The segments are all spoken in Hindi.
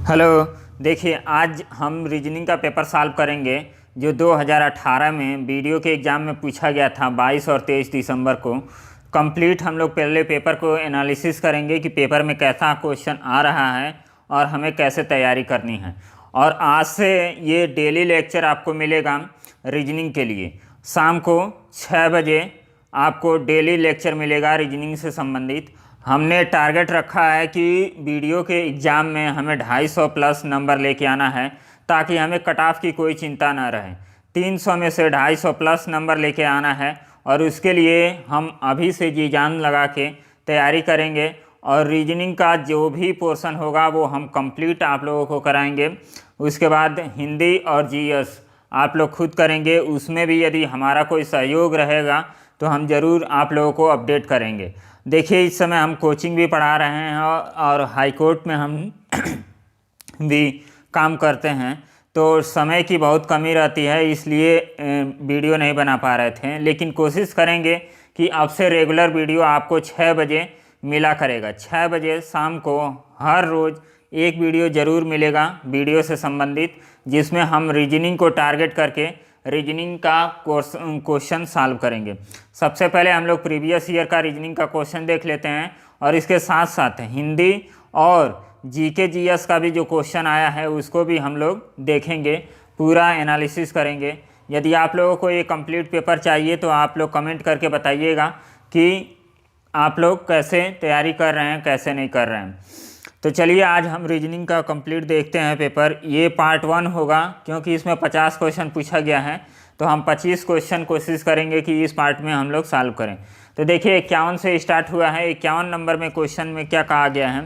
हेलो। देखिए, आज हम रीजनिंग का पेपर सॉल्व करेंगे जो 2018 में वीडियो के एग्ज़ाम में पूछा गया था 22 और 23 दिसंबर को। कंप्लीट हम लोग पहले पेपर को एनालिसिस करेंगे कि पेपर में कैसा क्वेश्चन आ रहा है और हमें कैसे तैयारी करनी है। और आज से ये डेली लेक्चर आपको मिलेगा रीजनिंग के लिए। शाम को 6 बजे आपको डेली लेक्चर मिलेगा रीजनिंग से संबंधित। हमने टारगेट रखा है कि वीडियो के एग्ज़ाम में हमें 250 प्लस नंबर लेके आना है, ताकि हमें कट ऑफ की कोई चिंता ना रहे। 300 में से 250 प्लस नंबर लेके आना है और उसके लिए हम अभी से जी जान लगा के तैयारी करेंगे। और रीजनिंग का जो भी पोर्शन होगा वो हम कंप्लीट आप लोगों को कराएंगे। उसके बाद हिंदी और जीएस आप लोग खुद करेंगे। उसमें भी यदि हमारा कोई सहयोग रहेगा तो हम ज़रूर आप लोगों को अपडेट करेंगे। देखिए, इस समय हम कोचिंग भी पढ़ा रहे हैं और हाई कोर्ट में हम भी काम करते हैं, तो समय की बहुत कमी रहती है, इसलिए वीडियो नहीं बना पा रहे थे। लेकिन कोशिश करेंगे कि अब से रेगुलर वीडियो आपको 6 बजे मिला करेगा। 6 बजे शाम को हर रोज़ एक वीडियो ज़रूर मिलेगा वीडियो से संबंधित, जिसमें हम रीजनिंग को टारगेट करके रीजनिंग का क्वेश्चन सॉल्व करेंगे। सबसे पहले हम लोग प्रीवियस ईयर का रीजनिंग का क्वेश्चन देख लेते हैं और इसके साथ साथ हिंदी और जीके जीएस का भी जो क्वेश्चन आया है उसको भी हम लोग देखेंगे, पूरा एनालिसिस करेंगे। यदि आप लोगों को ये कंप्लीट पेपर चाहिए तो आप लोग कमेंट करके बताइएगा कि आप लोग कैसे तैयारी कर रहे हैं, कैसे नहीं कर रहे हैं। तो चलिए, आज हम रीजनिंग का कंप्लीट देखते हैं पेपर। ये पार्ट 1 होगा, क्योंकि इसमें 50 क्वेश्चन पूछा गया है, तो हम 25 क्वेश्चन कोशिश करेंगे कि इस पार्ट में हम लोग सॉल्व करें। तो देखिए, 51 से स्टार्ट हुआ है। 51 नंबर में क्वेश्चन में क्या कहा गया है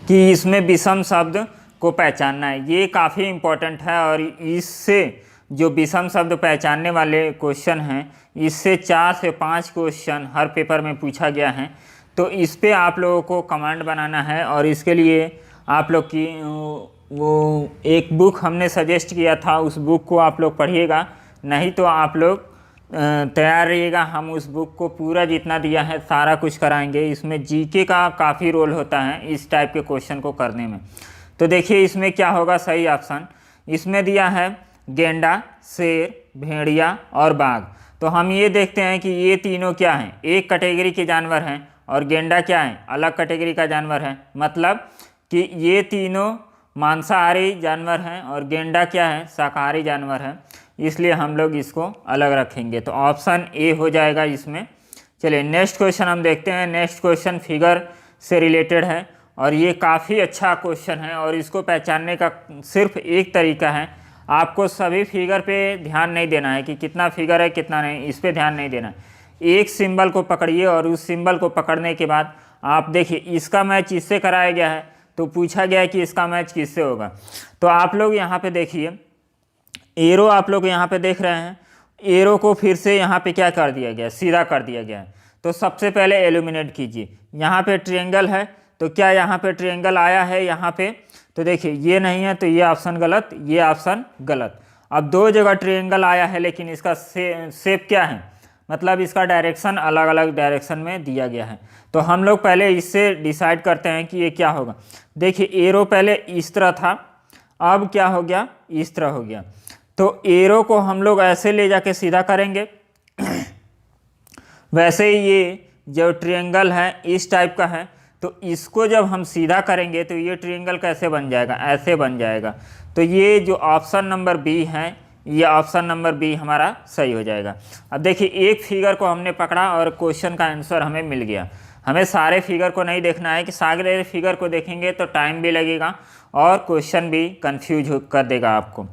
कि इसमें विषम शब्द को पहचानना है। ये काफ़ी इम्पोर्टेंट है और इससे जो विषम शब्द पहचानने वाले क्वेश्चन हैं, इससे 4 से 5 क्वेश्चन हर पेपर में पूछा गया है। तो इस पे आप लोगों को कमांड बनाना है और इसके लिए आप लोग की वो एक बुक हमने सजेस्ट किया था, उस बुक को आप लोग पढ़िएगा। नहीं तो आप लोग तैयार रहिएगा। हम उस बुक को पूरा जितना दिया है सारा कुछ कराएंगे। इसमें जीके का काफ़ी रोल होता है इस टाइप के क्वेश्चन को करने में। तो देखिए, इसमें क्या होगा सही ऑप्शन। इसमें दिया है गेंडा, शेर, भेड़िया और बाघ। तो हम ये देखते हैं कि ये तीनों क्या हैं, एक कैटेगरी के जानवर हैं, और गेंडा क्या है, अलग कैटेगरी का जानवर है। मतलब कि ये तीनों मांसाहारी जानवर हैं और गेंडा क्या है, शाकाहारी जानवर है, इसलिए हम लोग इसको अलग रखेंगे। तो ऑप्शन ए हो जाएगा इसमें। चलिए, नेक्स्ट क्वेश्चन हम देखते हैं। नेक्स्ट क्वेश्चन फिगर से रिलेटेड है और ये काफ़ी अच्छा क्वेश्चन है और इसको पहचानने का सिर्फ एक तरीका है। आपको सभी फिगर पे ध्यान नहीं देना है कि कितना फिगर है कितना नहीं, इस पर ध्यान नहीं देना है। एक सिंबल को पकड़िए और उस सिंबल को पकड़ने के बाद आप देखिए, इसका मैच इससे कराया गया है, तो पूछा गया है कि इसका मैच किससे होगा। तो आप लोग यहाँ पे देखिए, एरो आप लोग यहाँ पे देख रहे हैं। एरो को फिर से यहाँ पे क्या कर दिया गया, सीधा कर दिया गया है। तो सबसे पहले एलिमिनेट कीजिए। यहाँ पे ट्रायंगल है, तो क्या यहाँ पे ट्रायंगल आया है यहाँ पे, तो देखिए ये नहीं है, तो ये ऑप्शन गलत, ये ऑप्शन गलत। अब 2 जगह ट्रायंगल आया है, लेकिन इसका शेप क्या है, मतलब इसका डायरेक्शन अलग अलग डायरेक्शन में दिया गया है। तो हम लोग पहले इससे डिसाइड करते हैं कि ये क्या होगा। देखिए, एरो पहले इस तरह था, अब क्या हो गया, इस तरह हो गया। तो एरो को हम लोग ऐसे ले जाके सीधा करेंगे। वैसे ही ये जो ट्रायंगल है इस टाइप का है, तो इसको जब हम सीधा करेंगे तो ये ट्रायंगल कैसे बन जाएगा, ऐसे बन जाएगा। तो ये जो ऑप्शन नंबर बी है, ये ऑप्शन नंबर बी हमारा सही हो जाएगा। अब देखिए, एक फिगर को हमने पकड़ा और क्वेश्चन का आंसर हमें मिल गया। हमें सारे फिगर को नहीं देखना है कि सारे फिगर को देखेंगे तो टाइम भी लगेगा और क्वेश्चन भी कंफ्यूज कर देगा आपको।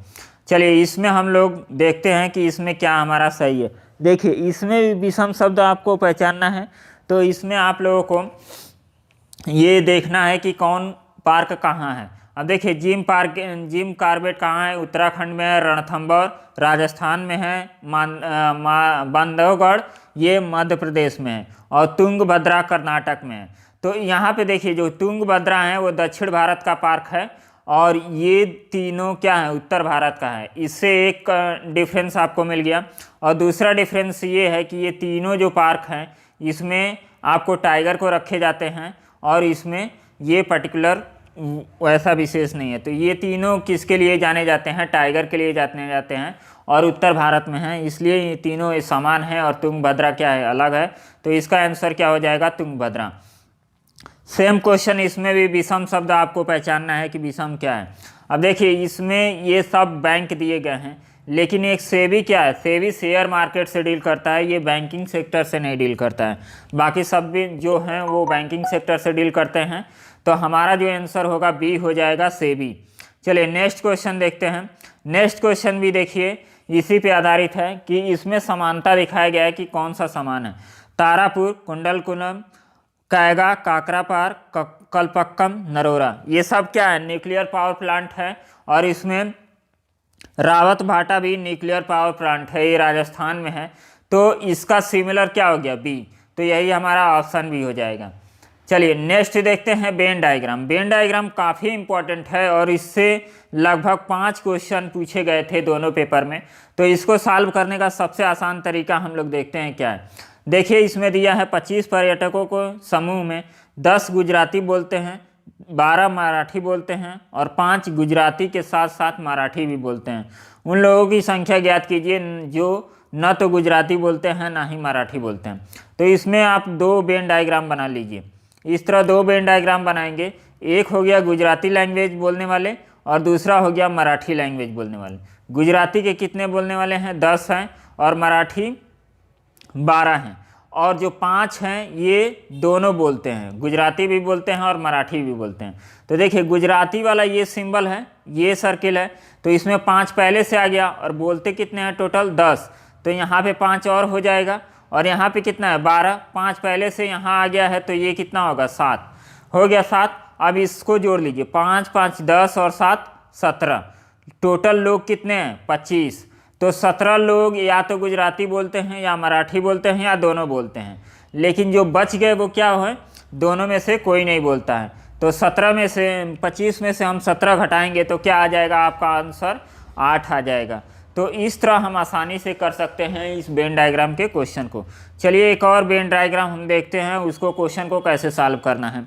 चलिए, इसमें हम लोग देखते हैं कि इसमें क्या हमारा सही है। देखिए, इसमें भी विषम शब्द आपको पहचानना है, तो इसमें आप लोगों को ये देखना है कि कौन पार्क कहाँ है। अब देखिए, जिम कार्बेट कहाँ है, उत्तराखंड में है। रणथंभौर राजस्थान में है। बांधवगढ़ ये मध्य प्रदेश में है और तुंगभद्रा कर्नाटक में है। तो यहाँ पे देखिए, जो तुंगभद्रा है वो दक्षिण भारत का पार्क है और ये तीनों क्या है, उत्तर भारत का है। इससे एक डिफरेंस आपको मिल गया। और दूसरा डिफरेंस ये है कि ये तीनों जो पार्क हैं इसमें आपको टाइगर को रखे जाते हैं और इसमें ये पर्टिकुलर वैसा विशेष नहीं है। तो ये तीनों किसके लिए जाने जाते हैं? टाइगर के लिए जाते हैं और उत्तर भारत में हैं, इसलिए ये तीनों समान हैं और तुंगभद्रा क्या है? अलग है। तो इसका आंसर क्या हो जाएगा? तुंगभद्रा। सेम क्वेश्चन इसमें भी विषम शब्द आपको पहचानना है कि विषम क्या है। अब देखिए इसमें ये सब बैंक दिए गए हैं, लेकिन एक सेबी क्या है? सेबी शेयर मार्केट से डील करता है, ये बैंकिंग सेक्टर से नहीं डील करता है। बाकी सब भी जो हैं वो बैंकिंग सेक्टर से डील करते हैं। तो हमारा जो आंसर होगा बी हो जाएगा, सेबी। चलिए नेक्स्ट क्वेश्चन देखते हैं। नेक्स्ट क्वेश्चन भी देखिए इसी पे आधारित है कि इसमें समानता दिखाया गया है कि कौन सा समान है। तारापुर, कुंडलकुलम, कैगा, काकरापार, कलपक्कम, नरोरा, ये सब क्या है? न्यूक्लियर पावर प्लांट है। और इसमें रावत भाटा भी न्यूक्लियर पावर प्लांट है, ये राजस्थान में है। तो इसका सिमिलर क्या हो गया? बी। तो यही हमारा ऑप्शन बी हो जाएगा। चलिए नेक्स्ट देखते हैं वेन डायग्राम। वेन डायग्राम काफ़ी इंपॉर्टेंट है और इससे लगभग 5 क्वेश्चन पूछे गए थे दोनों पेपर में। तो इसको सॉल्व करने का सबसे आसान तरीका हम लोग देखते हैं क्या है। देखिए इसमें दिया है 25 पर्यटकों को समूह में 10 गुजराती बोलते हैं, 12 मराठी बोलते हैं और 5 गुजराती के साथ साथ मराठी भी बोलते हैं। उन लोगों की संख्या ज्ञात कीजिए जो न तो गुजराती बोलते हैं ना ही मराठी बोलते हैं। तो इसमें आप 2 वेन डायग्राम बना लीजिए। इस तरह 2 वेन डायग्राम बनाएंगे। एक हो गया गुजराती लैंग्वेज बोलने वाले और दूसरा हो गया मराठी लैंग्वेज बोलने वाले। गुजराती के कितने बोलने वाले हैं? 10 हैं और मराठी 12 हैं। और जो 5 हैं ये दोनों बोलते हैं, गुजराती भी बोलते हैं और मराठी भी बोलते हैं। तो देखिए गुजराती वाला ये सिंबल है, ये सर्किल है, तो इसमें 5 पहले से आ गया और बोलते कितने हैं? टोटल 10। तो यहाँ पे 5 और हो जाएगा और यहाँ पे कितना है? 12। 5 पहले से यहाँ आ गया है तो ये कितना होगा? 7 हो गया। 7। अब इसको जोड़ लीजिए, 5 5 10 और 7 17। टोटल लोग कितने हैं? 25। तो 17 लोग या तो गुजराती बोलते हैं या मराठी बोलते हैं या दोनों बोलते हैं। लेकिन जो बच गए वो क्या है? दोनों में से कोई नहीं बोलता है। तो 17 में से 25 में से हम 17 घटाएंगे तो क्या आ जाएगा? आपका आंसर 8 आ जाएगा। तो इस तरह हम आसानी से कर सकते हैं इस वेन डायग्राम के क्वेश्चन को। चलिए एक और वेन डायग्राम हम देखते हैं, उसको क्वेश्चन को कैसे सॉल्व करना है।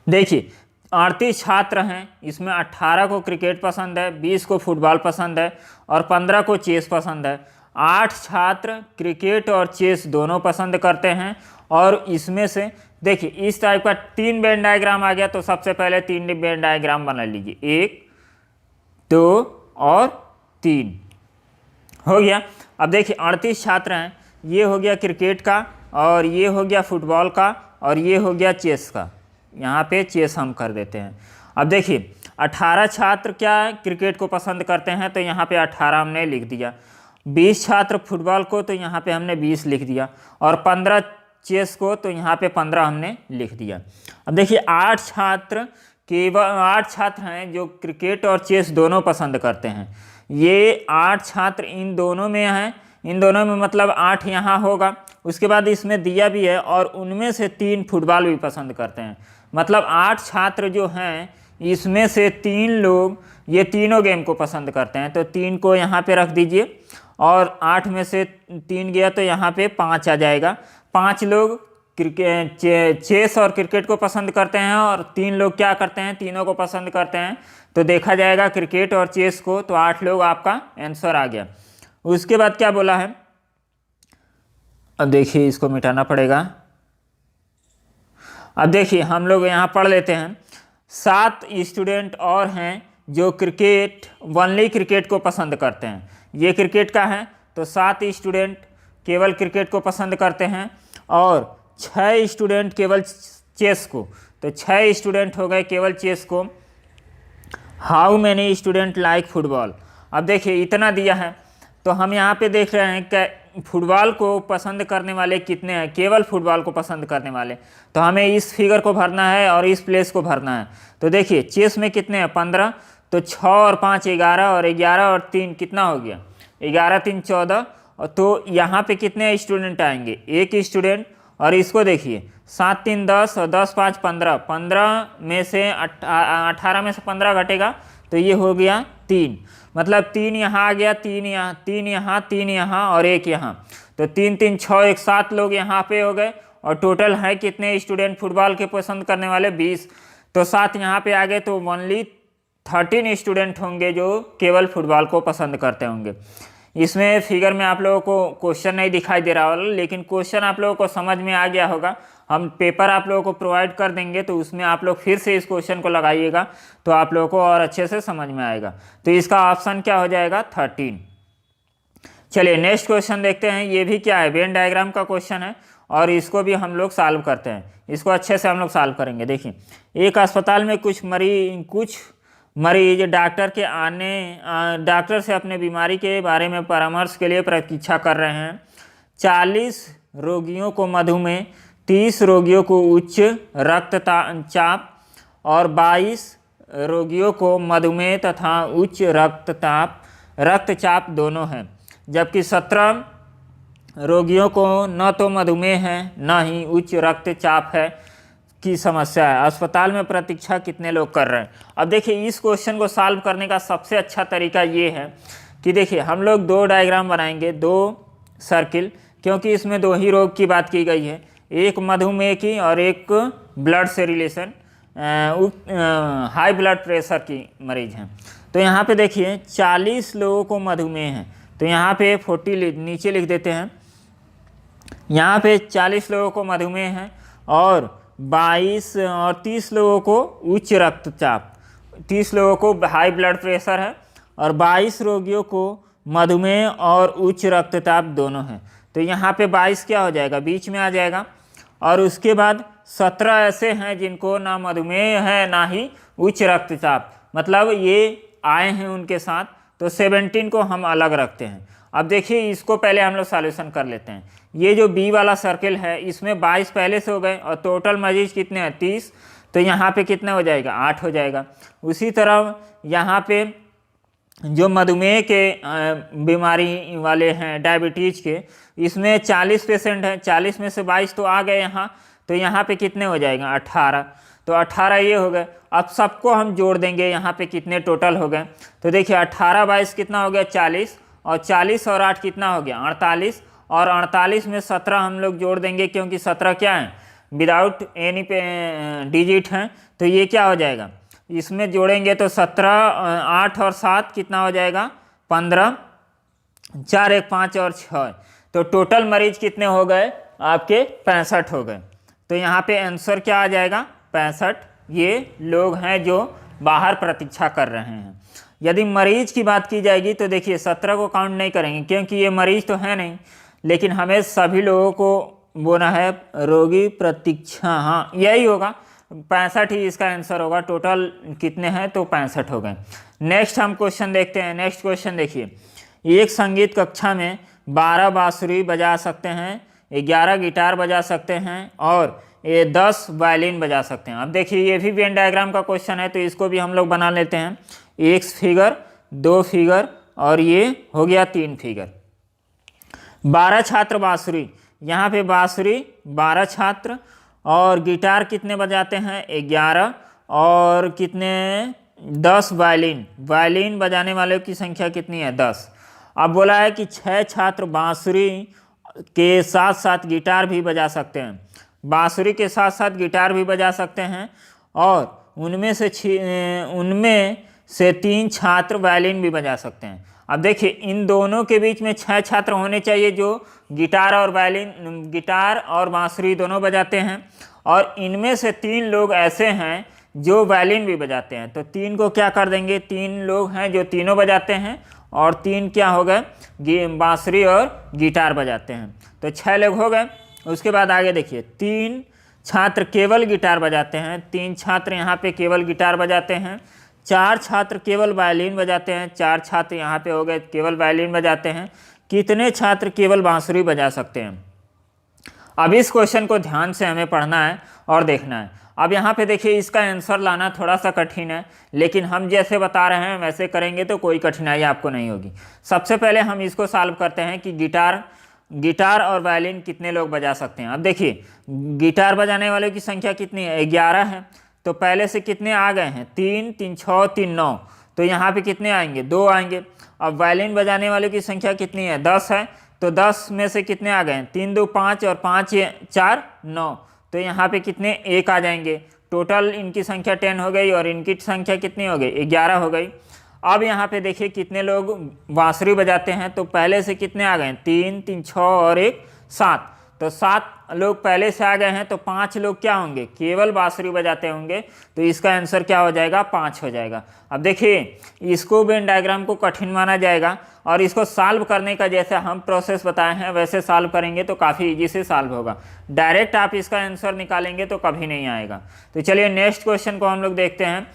देखिए 38 छात्र हैं, इसमें 18 को क्रिकेट पसंद है, 20 को फुटबॉल पसंद है और 15 को चेस पसंद है। 8 छात्र क्रिकेट और चेस दोनों पसंद करते हैं। और इसमें से देखिए इस टाइप का 3 वेन डायग्राम आ गया। तो सबसे पहले 3 वेन डायग्राम बना लीजिए, 1 2 और 3 हो गया। अब देखिए 38 छात्र हैं, ये हो गया क्रिकेट का और ये हो गया फुटबॉल का और ये हो गया चेस का। यहाँ पे चेस हम कर देते हैं। अब देखिए 18 छात्र क्या क्रिकेट को पसंद करते हैं, तो यहाँ पे 18 हमने लिख दिया। 20 छात्र फुटबॉल को, तो यहाँ पे हमने 20 लिख दिया। और 15 चेस को, तो यहाँ पे 15 हमने लिख दिया। अब देखिए 8 छात्र, केवल 8 छात्र हैं जो क्रिकेट और चेस दोनों पसंद करते हैं। ये 8 छात्र इन दोनों में हैं, इन दोनों में मतलब 8 यहाँ होगा। उसके बाद इसमें दिया भी है और उनमें से 3 फुटबॉल भी पसंद करते हैं। मतलब 8 छात्र जो हैं इसमें से 3 लोग ये तीनों गेम को पसंद करते हैं। तो 3 को यहाँ पे रख दीजिए और 8 में से 3 गया तो यहाँ पे 5 आ जाएगा। 5 लोग क्रिकेट चेस और क्रिकेट को पसंद करते हैं और 3 लोग क्या करते हैं? तीनों को पसंद करते हैं। तो देखा जाएगा क्रिकेट और चेस को, तो 8 लोग आपका आंसर आ गया। उसके बाद क्या बोला है? अब देखिए इसको मिटाना पड़ेगा। अब देखिए हम लोग यहाँ पढ़ लेते हैं। 7 स्टूडेंट और हैं जो क्रिकेट ओनली क्रिकेट को पसंद करते हैं। ये क्रिकेट का है तो 7 स्टूडेंट केवल क्रिकेट को पसंद करते हैं और 6 स्टूडेंट केवल चेस को। तो 6 स्टूडेंट हो गए केवल चेस को। How many student like football? अब देखिए इतना दिया है तो हम यहाँ पे देख रहे हैं कि फुटबॉल को पसंद करने वाले कितने हैं? केवल फुटबॉल को पसंद करने वाले। तो हमें इस फिगर को भरना है और इस प्लेस को भरना है। तो देखिए चेस में कितने हैं? 15। तो 6 और 5 11 और 11 और 3 कितना हो गया? 11 3 14। तो यहाँ पे कितने स्टूडेंट आएंगे? 1 स्टूडेंट। और इसको देखिए 7 3 10 और 10 5 15। 15 में से 18 में से 15 घटेगा तो ये हो गया 3। मतलब 3 यहाँ आ गया, 3 यहाँ, 3 यहाँ, 3 यहाँ और 1 यहाँ। तो 3 3 6 1 7 लोग यहाँ पे हो गए। और टोटल है कितने स्टूडेंट फुटबॉल के पसंद करने वाले? 20। तो 7 यहाँ पे आ गए, तो ओनली 13 स्टूडेंट होंगे जो केवल फुटबॉल को पसंद करते होंगे। इसमें फिगर में आप लोगों को क्वेश्चन नहीं दिखाई दे रहा होगा, लेकिन क्वेश्चन आप लोगों को समझ में आ गया होगा। हम पेपर आप लोगों को प्रोवाइड कर देंगे, तो उसमें आप लोग फिर से इस क्वेश्चन को लगाइएगा, तो आप लोगों को और अच्छे से समझ में आएगा। तो इसका ऑप्शन क्या हो जाएगा? 13। चलिए नेक्स्ट क्वेश्चन देखते हैं। ये भी क्या है? वेन डायग्राम का क्वेश्चन है, और इसको भी हम लोग सॉल्व करते हैं। इसको अच्छे से हम लोग सॉल्व करेंगे। देखिए, एक अस्पताल में कुछ मरीज डॉक्टर से अपने बीमारी के बारे में परामर्श के लिए प्रतीक्षा कर रहे हैं। 40 रोगियों को मधुमेह, 30 रोगियों को उच्च रक्तचाप और 22 रोगियों को मधुमेह तथा उच्च रक्तचाप दोनों हैं, जबकि 17 रोगियों को न तो मधुमेह है न ही उच्च रक्तचाप है की समस्या है। अस्पताल में प्रतीक्षा कितने लोग कर रहे हैं? अब देखिए, इस क्वेश्चन को सॉल्व करने का सबसे अच्छा तरीका ये है कि देखिए, हम लोग 2 डायग्राम बनाएंगे, 2 सर्किल, क्योंकि इसमें 2 ही रोग की बात की गई है, एक मधुमेह की और एक ब्लड से रिलेशन हाई ब्लड प्रेशर की मरीज हैं। तो यहाँ पे देखिए 40 लोगों को मधुमेह है, तो यहाँ पे 40 नीचे लिख देते हैं। यहाँ पे 40 लोगों को मधुमेह है और 22 और 30 लोगों को उच्च रक्तचाप, 30 लोगों को हाई ब्लड प्रेशर है और 22 रोगियों को मधुमेह और उच्च रक्तचाप दोनों हैं। तो यहाँ पे 22 क्या हो जाएगा? बीच में आ जाएगा। और उसके बाद 17 ऐसे हैं जिनको ना मधुमेह है ना ही उच्च रक्तचाप, मतलब ये आए हैं उनके साथ, तो 17 को हम अलग रखते हैं। अब देखिए, इसको पहले हम लोग सॉल्यूशन कर लेते हैं। ये जो बी वाला सर्किल है, इसमें 22 पहले से हो गए और टोटल मरीज कितने हैं? 30। तो यहाँ पे कितना हो जाएगा? 8 हो जाएगा। उसी तरह यहाँ पे जो मधुमेह के बीमारी वाले हैं, डायबिटीज के, इसमें 40 पेशेंट हैं, 40 में से 22 तो आ गए यहाँ, तो यहाँ पे कितने हो जाएगा? 18। तो 18 ये हो गए। अब सबको हम जोड़ देंगे, यहाँ पे कितने टोटल हो गए? तो देखिए 18 22 कितना हो गया? 40, और 40 और 8 कितना हो गया? 48, और 48 में 17 हम लोग जोड़ देंगे, क्योंकि 17 क्या है? विदाउट एनी डिजिट हैं, तो ये क्या हो जाएगा? इसमें जोड़ेंगे तो 17, 8 और 7 कितना हो जाएगा? 15, 4 1 5 और 6, तो टोटल मरीज कितने हो गए? आपके 65 हो गए। तो यहाँ पे आंसर क्या आ जाएगा? 65 ये लोग हैं जो बाहर प्रतीक्षा कर रहे हैं। यदि मरीज की बात की जाएगी तो देखिए 17 को काउंट नहीं करेंगे, क्योंकि ये मरीज तो है नहीं, लेकिन हमें सभी लोगों को बोला है रोगी प्रतीक्षा, हाँ यही होगा, 65 ही इसका आंसर होगा। टोटल कितने हैं? तो 65 हो गए। नेक्स्ट हम क्वेश्चन देखते हैं। नेक्स्ट क्वेश्चन देखिए, एक संगीत कक्षा में 12 बांसुरी बजा सकते हैं, 11 गिटार बजा सकते हैं और 10 वायलिन बजा सकते हैं। अब देखिए, ये भी वेन डायग्राम का क्वेश्चन है, तो इसको भी हम लोग बना लेते हैं। 1 फिगर, 2 फिगर और ये हो गया 3 फिगर। 12 छात्र बांसुरी, यहाँ पे बांसुरी 12 छात्र, और गिटार कितने बजाते हैं? 11, और कितने? 10 वायलिन। वायलिन बजाने वालों की संख्या कितनी है? 10। अब बोला है कि 6 छात्र बांसुरी के साथ साथ गिटार भी बजा सकते हैं। बांसुरी के साथ साथ गिटार भी बजा सकते हैं, और उनमें से 3 छात्र वायलिन भी बजा सकते हैं। अब देखिए, इन दोनों के बीच में 6 छात्र होने चाहिए जो गिटार और बांसुरी दोनों बजाते हैं, और इनमें से 3 लोग ऐसे हैं जो वायलिन भी बजाते हैं। तो 3 को क्या कर देंगे? 3 लोग हैं जो तीनों बजाते हैं, और 3 क्या हो गए? बांसुरी और गिटार बजाते हैं। तो 6 लोग हो गए। उसके बाद आगे देखिए, 3 छात्र केवल गिटार बजाते हैं, 3 छात्र यहाँ पे केवल गिटार बजाते हैं, 4 छात्र केवल वायलिन बजाते हैं, 4 छात्र यहाँ पे हो गए केवल वायलिन बजाते हैं। कितने छात्र केवल बांसुरी बजा सकते हैं? अब इस क्वेश्चन को ध्यान से हमें पढ़ना है और देखना है। अब यहाँ पे देखिए, इसका आंसर लाना थोड़ा सा कठिन है, लेकिन हम जैसे बता रहे हैं वैसे करेंगे तो कोई कठिनाई आपको नहीं होगी। सबसे पहले हम इसको सॉल्व करते हैं कि गिटार और वायलिन कितने लोग बजा सकते हैं। अब देखिए, गिटार बजाने वालों की संख्या कितनी है? 11 है। तो पहले से कितने आ गए हैं? 3 3 6 3 9, तो यहाँ पे कितने आएंगे? 2 आएंगे। अब वायलिन बजाने वालों की संख्या कितनी है? 10 है। तो 10 में से कितने आ गए? 3 2 5 और 5 4 9, तो यहाँ पे कितने? 1 आ जाएंगे। टोटल इनकी संख्या 10 हो गई और इनकी संख्या कितनी हो गई, 11 हो गई। अब यहाँ पे देखिए कितने लोग बांसुरी बजाते हैं, तो पहले से कितने आ गए, 3 3 6 और 1 7, तो 7 लोग पहले से आ गए हैं, तो 5 लोग क्या होंगे, केवल बांसुरी बजाते होंगे, तो इसका आंसर क्या हो जाएगा, 5 हो जाएगा। अब देखिए इसको वेन डायग्राम को कठिन माना जाएगा और इसको सॉल्व करने का जैसे हम प्रोसेस बताए हैं वैसे सॉल्व करेंगे तो काफ़ी इजी से सॉल्व होगा। डायरेक्ट आप इसका आंसर निकालेंगे तो कभी नहीं आएगा। तो चलिए नेक्स्ट क्वेश्चन को हम लोग देखते हैं।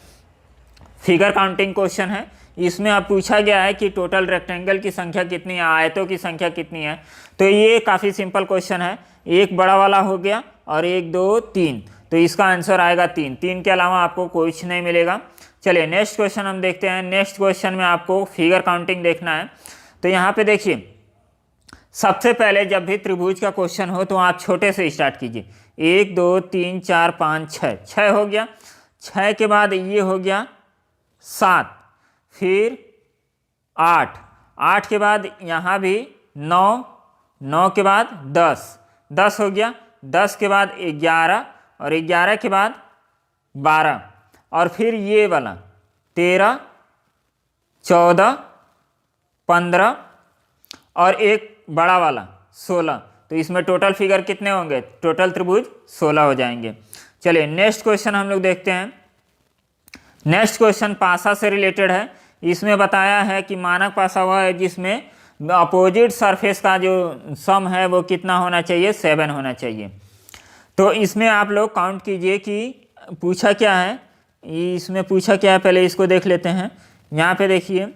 फिगर काउंटिंग क्वेश्चन है। इसमें अब पूछा गया है कि टोटल रेक्टेंगल की संख्या कितनी है, आयतों की संख्या कितनी है। तो ये काफ़ी सिंपल क्वेश्चन है। एक बड़ा वाला हो गया और 1 2 3, तो इसका आंसर आएगा 3। 3 के अलावा आपको कुछ नहीं मिलेगा। चलिए नेक्स्ट क्वेश्चन हम देखते हैं। नेक्स्ट क्वेश्चन में आपको फिगर काउंटिंग देखना है। तो यहाँ पे देखिए सबसे पहले जब भी त्रिभुज का क्वेश्चन हो तो आप छोटे से स्टार्ट कीजिए। 1 2 3 4 5 6, 6 हो गया। 6 के बाद ये हो गया 7, फिर 8, 8 के बाद यहाँ भी 9, 9 के बाद 10, 10 हो गया। 10 के बाद 11 और 11 के बाद 12 और फिर ये वाला 13 14 15 और एक बड़ा वाला 16। तो इसमें टोटल फिगर कितने होंगे, टोटल त्रिभुज 16 हो जाएंगे। चलिए नेक्स्ट क्वेश्चन हम लोग देखते हैं। नेक्स्ट क्वेश्चन पासा से रिलेटेड है। इसमें बताया है कि मानक पासा वह है जिसमें अपोजिट सरफेस का जो सम है वो कितना होना चाहिए, 7 होना चाहिए। तो इसमें आप लोग काउंट कीजिए कि पूछा क्या है। इसमें पूछा क्या है पहले इसको देख लेते हैं। यहाँ पे देखिए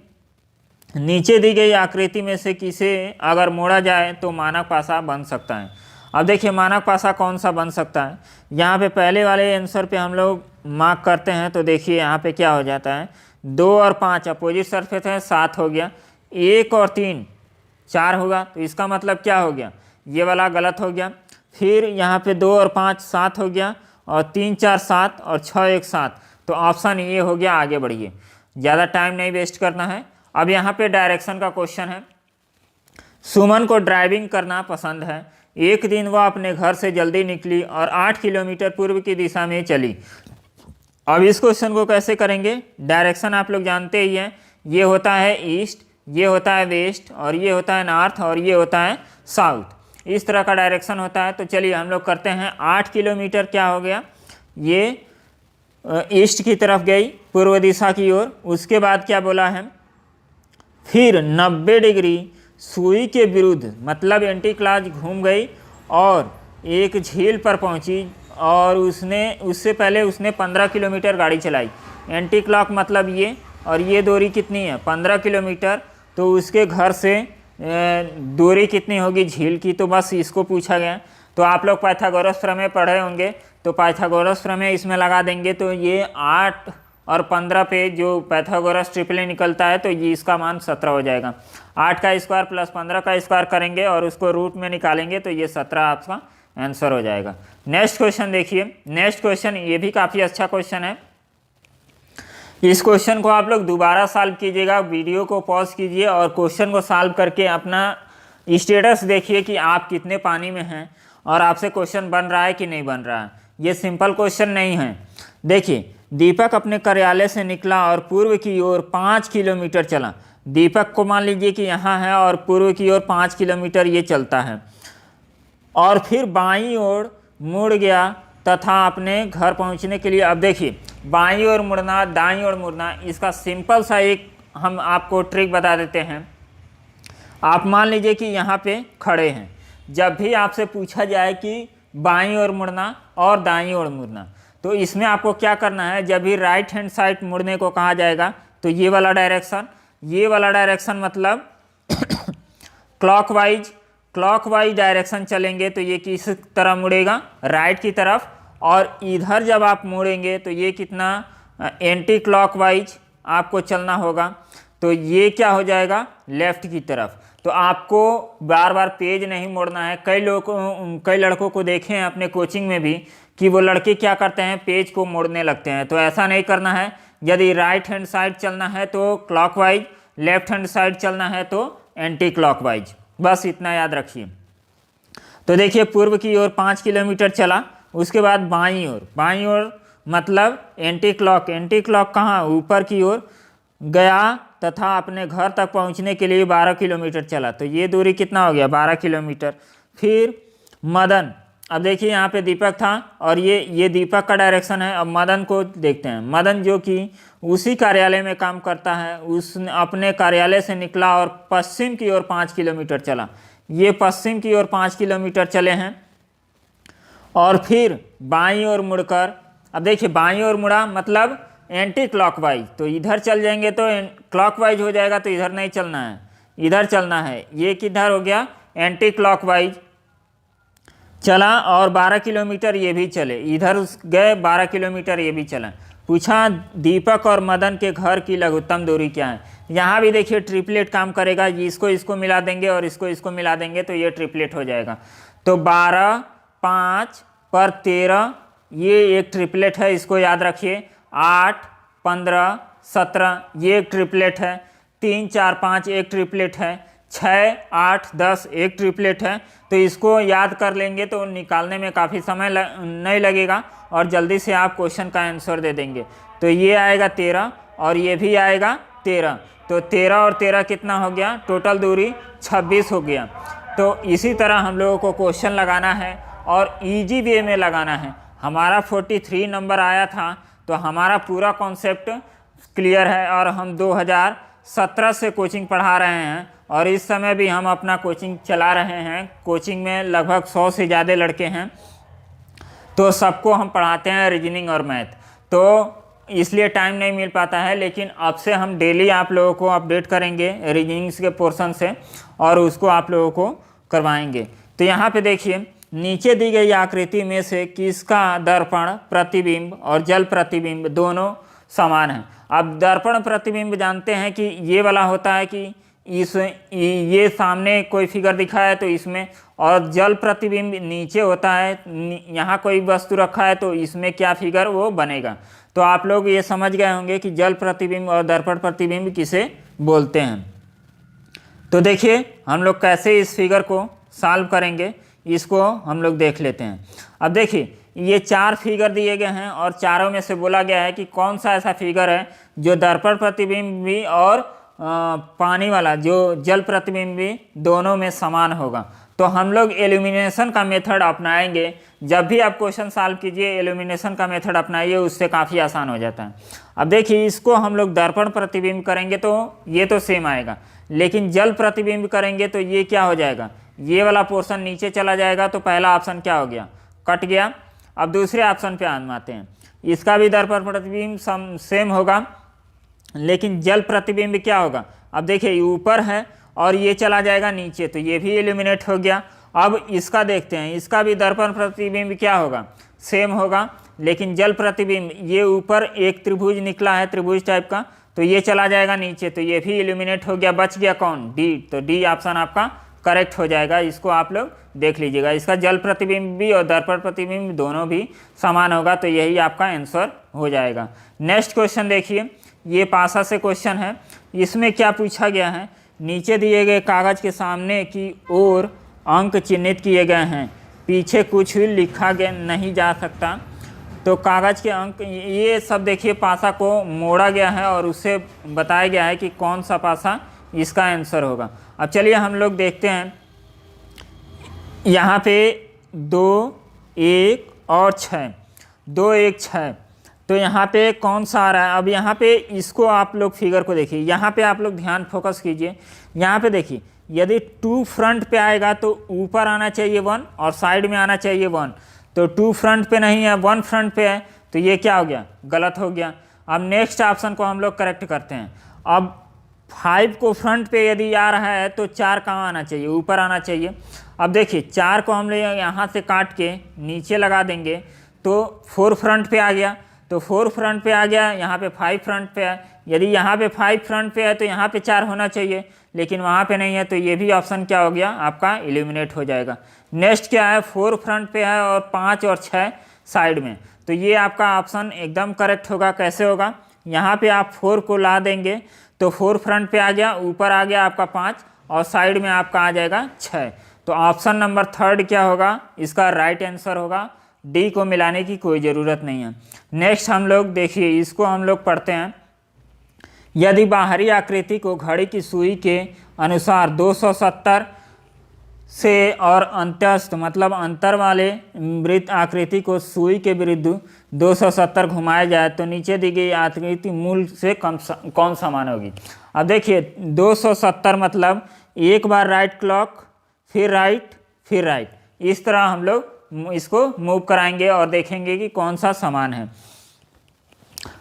नीचे दी गई आकृति में से किसे अगर मोड़ा जाए तो मानक पासा बन सकता है। अब देखिए मानक पासा कौन सा बन सकता है। यहाँ पे पहले वाले आंसर पे हम लोग मार्क करते हैं तो देखिए यहाँ पे क्या हो जाता है, 2 और 5 अपोजिट सरफेस है, 7 हो गया। 1 और 3 4 होगा, तो इसका मतलब क्या हो गया, ये वाला गलत हो गया। फिर यहाँ पे 2 और 5 7 हो गया और 3 4 7 और 6 1 7, तो ऑप्शन ये हो गया। आगे बढ़िए, ज़्यादा टाइम नहीं वेस्ट करना है। अब यहाँ पे डायरेक्शन का क्वेश्चन है। सुमन को ड्राइविंग करना पसंद है। एक दिन वह अपने घर से जल्दी निकली और 8 किलोमीटर पूर्व की दिशा में चली। अब इस क्वेश्चन को कैसे करेंगे, डायरेक्शन आप लोग जानते ही हैं, ये होता है ईस्ट, ये होता है वेस्ट और ये होता है नॉर्थ और ये होता है साउथ। इस तरह का डायरेक्शन होता है। तो चलिए हम लोग करते हैं। 8 किलोमीटर क्या हो गया, ये ईस्ट की तरफ गई, पूर्व दिशा की ओर। उसके बाद क्या बोला है, फिर 90 डिग्री सुई के विरुद्ध मतलब एंटी क्लॉक घूम गई और एक झील पर पहुंची और उससे पहले उसने 15 किलोमीटर गाड़ी चलाई। एंटी क्लॉक मतलब ये, और ये दूरी कितनी है, 15 किलोमीटर। तो उसके घर से दूरी कितनी होगी झील की, तो बस इसको पूछा गया। तो आप लोग पाइथागोरस प्रमेय पढ़े होंगे, तो पाइथागोरस प्रमेय इसमें लगा देंगे तो ये 8 और 15 पे जो पाइथागोरस ट्रिपल निकलता है तो ये इसका मान 17 हो जाएगा। 8 का स्क्वायर प्लस 15 का स्क्वायर करेंगे और उसको रूट में निकालेंगे तो ये 17 आपका आंसर हो जाएगा। नेक्स्ट क्वेश्चन देखिए। नेक्स्ट क्वेश्चन ये भी काफ़ी अच्छा क्वेश्चन है। इस क्वेश्चन को आप लोग दोबारा सॉल्व कीजिएगा, वीडियो को पॉज कीजिए और क्वेश्चन को सॉल्व करके अपना स्टेटस देखिए कि आप कितने पानी में हैं और आपसे क्वेश्चन बन रहा है कि नहीं बन रहा है। ये सिंपल क्वेश्चन नहीं है। देखिए दीपक अपने कार्यालय से निकला और पूर्व की ओर 5 किलोमीटर चला। दीपक को मान लीजिए कि यहाँ है और पूर्व की ओर 5 किलोमीटर ये चलता है और फिर बाईं ओर मुड़ गया तथा अपने घर पहुँचने के लिए, अब देखिए बाईं ओर मुड़ना दाईं ओर मुड़ना, इसका सिंपल सा एक हम आपको ट्रिक बता देते हैं। आप मान लीजिए कि यहाँ पे खड़े हैं, जब भी आपसे पूछा जाए कि बाईं ओर मुड़ना और दाईं ओर मुड़ना, तो इसमें आपको क्या करना है, जब भी राइट हैंड साइड मुड़ने को कहा जाएगा तो ये वाला डायरेक्शन मतलब क्लॉकवाइज डायरेक्शन चलेंगे तो ये किस तरह मुड़ेगा, राइट की तरफ। और इधर जब आप मुड़ेंगे तो ये कितना एंटी क्लॉकवाइज आपको चलना होगा, तो ये क्या हो जाएगा, लेफ्ट की तरफ। तो आपको बार बार पेज नहीं मोड़ना है। कई लड़कों को देखे हैं अपने कोचिंग में भी कि वो लड़के क्या करते हैं, पेज को मोड़ने लगते हैं। तो ऐसा नहीं करना है। यदि राइट हैंड साइड चलना है तो क्लॉकवाइज, लेफ्ट हैंड साइड चलना है तो एंटी क्लॉकवाइज, बस इतना याद रखिए। तो देखिए पूर्व की ओर 5 किलोमीटर चला, उसके बाद बाईं ओर मतलब एंटी क्लॉक कहाँ, ऊपर की ओर गया तथा अपने घर तक पहुंचने के लिए 12 किलोमीटर चला। तो ये दूरी कितना हो गया, 12 किलोमीटर। फिर मदन, अब देखिए यहाँ पे दीपक था और ये दीपक का डायरेक्शन है। अब मदन को देखते हैं। मदन जो कि उसी कार्यालय में काम करता है, उसने अपने कार्यालय से निकला और पश्चिम की ओर 5 किलोमीटर चला। ये पश्चिम की ओर 5 किलोमीटर चले हैं और फिर बाईं ओर मुड़कर, अब देखिए बाईं ओर मुड़ा मतलब एंटी क्लॉकवाइज, तो इधर चल जाएंगे तो क्लॉकवाइज हो जाएगा, तो इधर नहीं चलना है, इधर चलना है। ये किधर हो गया, एंटी क्लॉकवाइज चला और 12 किलोमीटर ये भी चले, इधर गए 12 किलोमीटर ये भी चला। पूछा दीपक और मदन के घर की लघुत्तम दूरी क्या है। यहाँ भी देखिए ट्रिपलेट काम करेगा, इसको इसको मिला देंगे और इसको इसको मिला देंगे तो ये ट्रिपलेट हो जाएगा। तो 12, 5 पर 13, ये एक ट्रिपलेट है, इसको याद रखिए। 8, 15, 17 ये एक ट्रिपलेट है। 3, 4, 5 एक ट्रिपलेट है। 6, 8, 10 एक ट्रिपलेट है। तो इसको याद कर लेंगे तो निकालने में काफ़ी समय नहीं लगेगा और जल्दी से आप क्वेश्चन का आंसर दे देंगे। तो ये आएगा 13 और ये भी आएगा 13। तो 13 और 13 कितना हो गया, टोटल दूरी 26 हो गया। तो इसी तरह हम लोगों को क्वेश्चन लगाना है और इजी वे में लगाना है। हमारा 43 नंबर आया था, तो हमारा पूरा कॉन्सेप्ट क्लियर है और हम 2017 से कोचिंग पढ़ा रहे हैं और इस समय भी हम अपना कोचिंग चला रहे हैं। कोचिंग में लगभग 100 से ज़्यादा लड़के हैं, तो सबको हम पढ़ाते हैं रीजनिंग और मैथ। तो इसलिए टाइम नहीं मिल पाता है, लेकिन अब से हम डेली आप लोगों को अपडेट करेंगे रीजनिंग्स के पोर्शन से और उसको आप लोगों को करवाएंगे। तो यहाँ पे देखिए नीचे दी गई आकृति में से किसका दर्पण प्रतिबिंब और जल प्रतिबिंब दोनों समान है। अब दर्पण प्रतिबिंब जानते हैं कि ये वाला होता है कि ये सामने कोई फिगर दिखा है तो इसमें, और जल प्रतिबिंब नीचे होता है, यहाँ कोई वस्तु रखा है तो इसमें क्या फिगर वो बनेगा। तो आप लोग ये समझ गए होंगे कि जल प्रतिबिंब और दर्पण प्रतिबिंब किसे बोलते हैं। तो देखिए हम लोग कैसे इस फिगर को सॉल्व करेंगे, इसको हम लोग देख लेते हैं। अब देखिए ये 4 फिगर दिए गए हैं और चारों में से बोला गया है कि कौन सा ऐसा फिगर है जो दर्पण प्रतिबिंब भी और पानी वाला जो जल प्रतिबिंब भी दोनों में समान होगा। तो हम लोग एल्यूमिनेशन का मेथड अपनाएंगे। जब भी आप क्वेश्चन सॉल्व कीजिए एल्यूमिनेशन का मेथड अपनाइए, उससे काफ़ी आसान हो जाता है। अब देखिए इसको हम लोग दर्पण प्रतिबिंब करेंगे तो ये तो सेम आएगा, लेकिन जल प्रतिबिंब करेंगे तो ये क्या हो जाएगा, ये वाला पोर्शन नीचे चला जाएगा। तो पहला ऑप्शन क्या हो गया, कट गया। अब दूसरे ऑप्शन पे आते हैं, इसका भी दर्पण प्रतिबिंब सेम होगा, लेकिन जल प्रतिबिंब क्या होगा। अब देखिए ऊपर है और ये चला जाएगा नीचे, तो ये भी एलिमिनेट हो गया। अब इसका देखते हैं, इसका भी दर्पण प्रतिबिंब क्या होगा, सेम होगा, लेकिन जल प्रतिबिंब ये ऊपर एक त्रिभुज निकला है, त्रिभुज टाइप का, तो ये चला जाएगा नीचे, तो ये भी एलिमिनेट हो गया। बच गया कौन, डी। तो डी ऑप्शन आपका करेक्ट हो जाएगा। इसको आप लोग देख लीजिएगा, इसका जल प्रतिबिंब भी और दर्पण प्रतिबिंब दोनों भी समान होगा, तो यही आपका आंसर हो जाएगा। नेक्स्ट क्वेश्चन देखिए, ये पासा से क्वेश्चन है। इसमें क्या पूछा गया है, नीचे दिए गए कागज के सामने की ओर अंक चिन्हित किए गए हैं, पीछे कुछ भी लिखा गया नहीं जा सकता। तो कागज के अंक ये सब देखिए पासा को मोड़ा गया है और उससे बताया गया है कि कौन सा पासा इसका आंसर होगा। अब चलिए हम लोग देखते हैं, यहाँ पे 2, 1 और 6, 2, 1, 6, तो यहाँ पे कौन सा आ रहा है। अब यहाँ पे इसको आप लोग फिगर को देखिए, यहाँ पे आप लोग ध्यान फोकस कीजिए। यहाँ पे देखिए यदि 2 फ्रंट पे आएगा तो ऊपर आना चाहिए 1 और साइड में आना चाहिए 1, तो 2 फ्रंट पे नहीं है, 1 फ्रंट पे है, तो ये क्या हो गया, गलत हो गया। अब नेक्स्ट ऑप्शन को हम लोग करेक्ट करते हैं। अब 5 को फ्रंट पे यदि आ रहा है तो 4 कहाँ आना चाहिए, ऊपर आना चाहिए। अब देखिए 4 को हम लोग यहाँ से काट के नीचे लगा देंगे तो 4 फ्रंट पे आ गया, तो 4 फ्रंट पे आ गया, यहाँ पे 5 फ्रंट पे है। यदि यहाँ पे 5 फ्रंट पे है तो यहाँ पे 4 होना चाहिए, लेकिन वहाँ पे नहीं है, तो ये भी ऑप्शन क्या हो गया आपका, एलिमिनेट हो जाएगा। नेक्स्ट क्या है, 4 फ्रंट पे है और 5 और 6 साइड में, तो ये आपका ऑप्शन एकदम करेक्ट होगा। कैसे होगा, यहाँ पे आप 4 को ला देंगे तो 4 फ्रंट पे आ गया, ऊपर आ गया आपका 5 और साइड में आपका आ जाएगा 6। तो ऑप्शन नंबर 3 क्या होगा, इसका राइट आंसर होगा। डी को मिलाने की कोई ज़रूरत नहीं है। नेक्स्ट हम लोग देखिए, इसको हम लोग पढ़ते हैं। यदि बाहरी आकृति को घड़ी की सुई के अनुसार 270 से और अंतस्थ मतलब अंतर वाले वृत्त आकृति को सुई के विरुद्ध 270 घुमाया जाए तो नीचे दी गई आकृति मूल से कौन समान होगी। अब देखिए 270 मतलब एक बार राइट क्लॉक फिर राइट फिर राइट, इस तरह हम लोग इसको मूव कराएंगे और देखेंगे कि कौन सा समान है।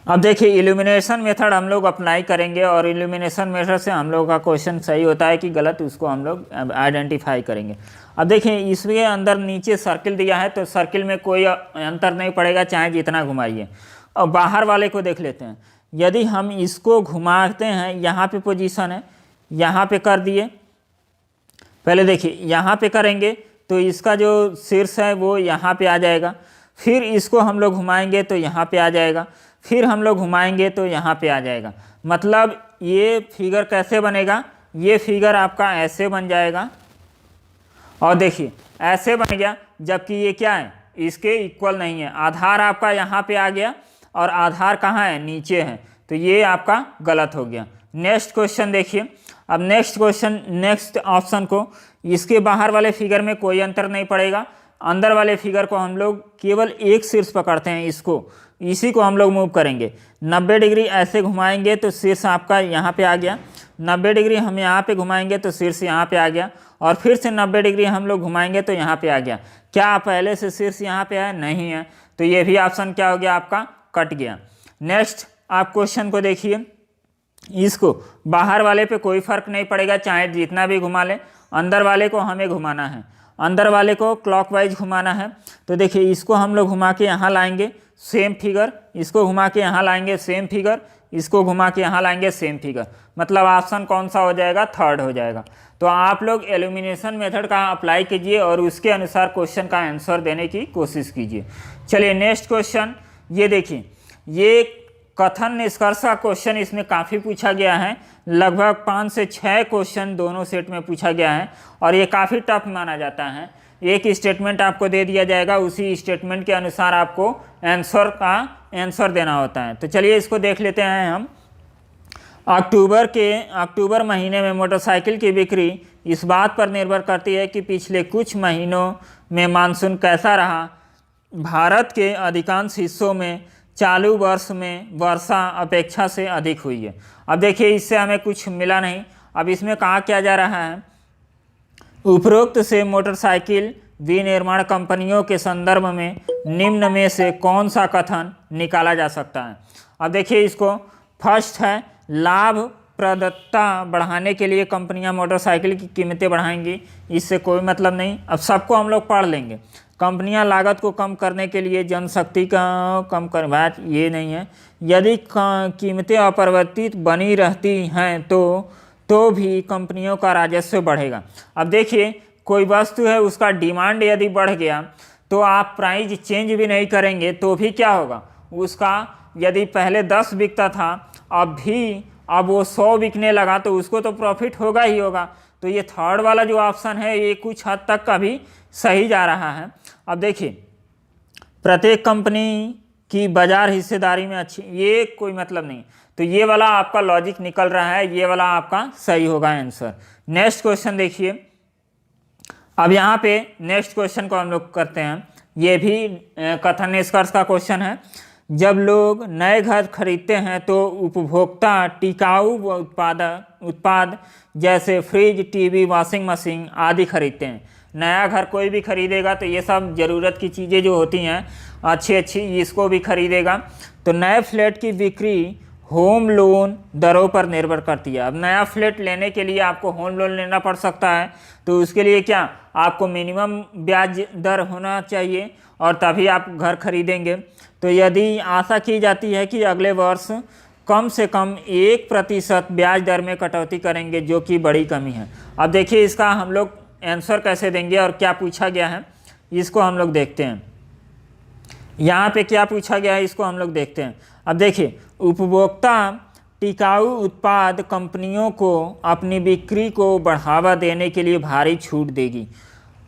अब देखिए इल्यूमिनेशन मेथड हम लोग अप्लाई करेंगे और इल्यूमिनेशन मेथड से हम लोग का क्वेश्चन सही होता है कि गलत, उसको हम लोग आइडेंटिफाई करेंगे। अब देखिए इसके अंदर नीचे सर्किल दिया है तो सर्किल में कोई अंतर नहीं पड़ेगा चाहे जितना घुमाइए। और बाहर वाले को देख लेते हैं। यदि हम इसको घुमाते हैं, यहाँ पे पोजीशन है, यहाँ पे कर दिए, पहले देखिए यहाँ पे करेंगे तो इसका जो शीर्ष है वो यहाँ पे आ जाएगा, फिर इसको हम लोग घुमाएंगे तो यहाँ पे आ जाएगा, फिर हम लोग घुमाएंगे तो यहाँ पे आ जाएगा। मतलब ये फिगर कैसे बनेगा, ये फिगर आपका ऐसे बन जाएगा और देखिए ऐसे बन गया, जबकि ये क्या है, इसके इक्वल नहीं है। आधार आपका यहाँ पे आ गया और आधार कहाँ है, नीचे है, तो ये आपका गलत हो गया। नेक्स्ट क्वेश्चन देखिए। अब नेक्स्ट क्वेश्चन, नेक्स्ट ऑप्शन को, इसके बाहर वाले फिगर में कोई अंतर नहीं पड़ेगा, अंदर वाले फिगर को हम लोग केवल एक शीर्ष पकड़ते हैं, इसी को हम लोग मूव करेंगे। 90 डिग्री ऐसे घुमाएंगे तो शीर्ष आपका यहाँ पे आ गया, 90 डिग्री हम यहाँ पे घुमाएंगे तो शीर्ष यहाँ पे आ गया, और फिर से 90 डिग्री हम लोग घुमाएंगे तो यहाँ पे आ गया। क्या पहले से शीर्ष यहाँ पे है, नहीं है, तो ये भी ऑप्शन क्या हो गया आपका, कट गया। नेक्स्ट आप क्वेश्चन को देखिए। इसको बाहर वाले पे कोई फर्क नहीं पड़ेगा चाहे जितना भी घुमा ले, अंदर वाले को हमें घुमाना है, अंदर वाले को क्लॉकवाइज घुमाना है। तो देखिए इसको हम लोग घुमा के यहाँ लाएंगे सेम फिगर, इसको घुमा के यहाँ लाएंगे सेम फिगर, इसको घुमा के यहाँ लाएंगे सेम फिगर, मतलब ऑप्शन कौन सा हो जाएगा, थर्ड हो जाएगा। तो आप लोग एल्यूमिनेशन मेथड का अप्लाई कीजिए और उसके अनुसार क्वेश्चन का आंसर देने की कोशिश कीजिए। चलिए नेक्स्ट क्वेश्चन, ये देखिए, ये कथन निष्कर्ष का क्वेश्चन इसमें काफ़ी पूछा गया है, लगभग 5 से 6 क्वेश्चन दोनों सेट में पूछा गया है और ये काफ़ी टफ माना जाता है। एक स्टेटमेंट आपको दे दिया जाएगा, उसी स्टेटमेंट के अनुसार आपको आंसर देना होता है। तो चलिए इसको देख लेते हैं हम। अक्टूबर महीने में मोटरसाइकिल की बिक्री इस बात पर निर्भर करती है कि पिछले कुछ महीनों में मानसून कैसा रहा। भारत के अधिकांश हिस्सों में चालू वर्ष में वर्षा अपेक्षा से अधिक हुई है। अब देखिए इससे हमें कुछ मिला नहीं। अब इसमें कहा क्या जा रहा है, उपरोक्त से मोटरसाइकिल विनिर्माण कंपनियों के संदर्भ में निम्न में से कौन सा कथन निकाला जा सकता है। अब देखिए इसको, फर्स्ट है लाभप्रदता बढ़ाने के लिए कंपनियां मोटरसाइकिल की कीमतें बढ़ाएंगी, इससे कोई मतलब नहीं। अब सबको हम लोग पढ़ लेंगे। कंपनियां लागत को कम करने के लिए जनशक्ति का कम कर, बात ये नहीं है। यदि कीमतें अपरिवर्तित बनी रहती हैं तो भी कंपनियों का राजस्व बढ़ेगा। अब देखिए कोई वस्तु है, उसका डिमांड यदि बढ़ गया तो आप प्राइस चेंज भी नहीं करेंगे तो भी क्या होगा, उसका यदि पहले 10 बिकता था अब वो 100 बिकने लगा तो उसको तो प्रॉफिट होगा ही होगा। तो ये थर्ड वाला जो ऑप्शन है ये कुछ हद तक का भी सही जा रहा है। अब देखिए प्रत्येक कंपनी की बाजार हिस्सेदारी में अच्छी, ये कोई मतलब नहीं, तो ये वाला आपका लॉजिक निकल रहा है, ये वाला आपका सही होगा आंसर। नेक्स्ट क्वेश्चन देखिए। अब यहाँ पे नेक्स्ट क्वेश्चन को हम लोग करते हैं, ये भी कथन निष्कर्ष का क्वेश्चन है। जब लोग नए घर खरीदते हैं तो उपभोक्ता टिकाऊ उत्पाद जैसे फ्रिज, टीवी, वॉशिंग मशीन आदि खरीदते हैं। नया घर कोई भी खरीदेगा तो ये सब ज़रूरत की चीज़ें जो होती हैं अच्छी इसको भी खरीदेगा। तो नए फ्लैट की बिक्री होम लोन दरों पर निर्भर करती है। अब नया फ्लैट लेने के लिए आपको होम लोन लेना पड़ सकता है, तो उसके लिए क्या आपको मिनिमम ब्याज दर होना चाहिए और तभी आप घर खरीदेंगे। तो यदि आशा की जाती है कि अगले वर्ष कम से कम 1% ब्याज दर में कटौती करेंगे, जो कि बड़ी कमी है। अब देखिए इसका हम लोग आंसर कैसे देंगे और क्या पूछा गया है इसको हम लोग देखते हैं। यहाँ पे क्या पूछा गया है इसको हम लोग देखते हैं। अब देखिए उपभोक्ता टिकाऊ उत्पाद कंपनियों को अपनी बिक्री को बढ़ावा देने के लिए भारी छूट देगी।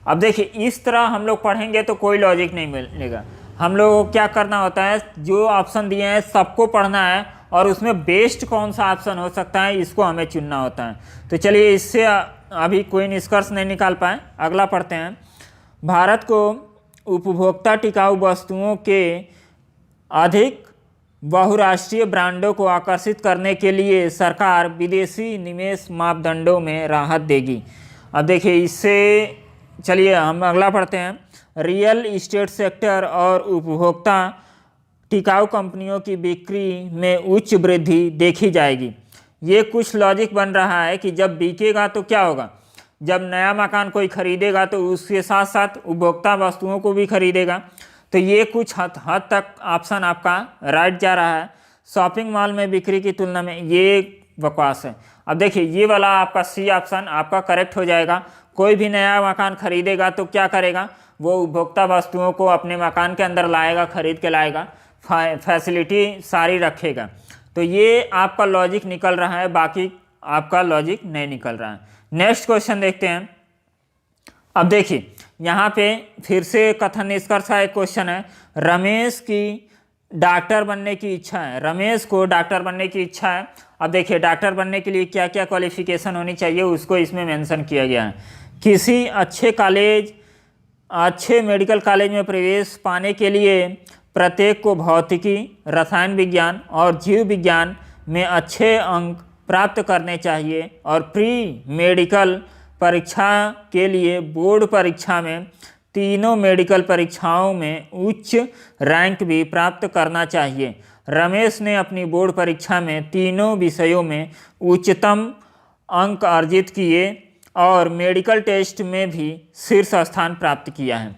अब देखिए इस तरह हम लोग पढ़ेंगे तो कोई लॉजिक नहीं मिलेगा। हम लोग को क्या करना होता है, जो ऑप्शन दिए हैं सबको पढ़ना है और उसमें बेस्ट कौन सा ऑप्शन हो सकता है इसको हमें चुनना होता है। तो चलिए इससे अभी कोई निष्कर्ष नहीं निकाल पाए, अगला पढ़ते हैं। भारत को उपभोक्ता टिकाऊ वस्तुओं के अधिक बहुराष्ट्रीय ब्रांडों को आकर्षित करने के लिए सरकार विदेशी निवेश मापदंडों में राहत देगी। अब देखिए इससे चलिए हम अगला पढ़ते हैं। रियल इस्टेट सेक्टर और उपभोक्ता टिकाऊ कंपनियों की बिक्री में उच्च वृद्धि देखी जाएगी। ये कुछ लॉजिक बन रहा है कि जब बिकेगा तो क्या होगा, जब नया मकान कोई खरीदेगा तो उसके साथ साथ उपभोक्ता वस्तुओं को भी खरीदेगा। तो ये कुछ हद तक ऑप्शन आपका राइट जा रहा है। शॉपिंग मॉल में बिक्री की तुलना में ये बकवास है। अब देखिए ये वाला आपका सी ऑप्शन आपका करेक्ट हो जाएगा। कोई भी नया मकान खरीदेगा तो क्या करेगा, वो उपभोक्ता वस्तुओं को अपने मकान के अंदर लाएगा, खरीद के लाएगा, फैसिलिटी सारी रखेगा। तो ये आपका लॉजिक निकल रहा है, बाकी आपका लॉजिक नहीं निकल रहा है। नेक्स्ट क्वेश्चन देखते हैं। अब देखिए यहाँ पे फिर से कथन निष्कर्ष का एक क्वेश्चन है। रमेश की डॉक्टर बनने की इच्छा है, रमेश को डॉक्टर बनने की इच्छा है। अब देखिए डॉक्टर बनने के लिए क्या क्या क्वालिफिकेशन होनी चाहिए उसको इसमें मेंशन किया गया है। किसी अच्छे मेडिकल कॉलेज में प्रवेश पाने के लिए प्रत्येक को भौतिकी, रसायन विज्ञान और जीव विज्ञान में अच्छे अंक प्राप्त करने चाहिए और प्री मेडिकल परीक्षा के लिए बोर्ड परीक्षा में तीनों मेडिकल परीक्षाओं में उच्च रैंक भी प्राप्त करना चाहिए। रमेश ने अपनी बोर्ड परीक्षा में तीनों विषयों में उच्चतम अंक अर्जित किए और मेडिकल टेस्ट में भी शीर्ष स्थान प्राप्त किया है।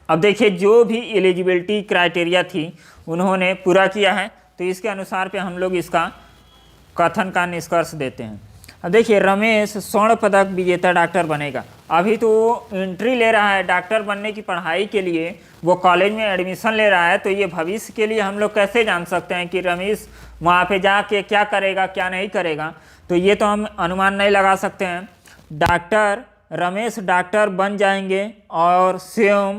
अब देखिए जो भी एलिजिबिलिटी क्राइटेरिया थी उन्होंने पूरा किया है, तो इसके अनुसार पे हम लोग इसका कथन का निष्कर्ष देते हैं। अब देखिए रमेश स्वर्ण पदक विजेता डॉक्टर बनेगा। अभी तो वो एंट्री ले रहा है डॉक्टर बनने की पढ़ाई के लिए, वो कॉलेज में एडमिशन ले रहा है। तो ये भविष्य के लिए हम लोग कैसे जान सकते हैं कि रमेश वहाँ पे जाके क्या करेगा क्या नहीं करेगा, तो ये तो हम अनुमान नहीं लगा सकते हैं। रमेश डॉक्टर बन जाएंगे और स्वयं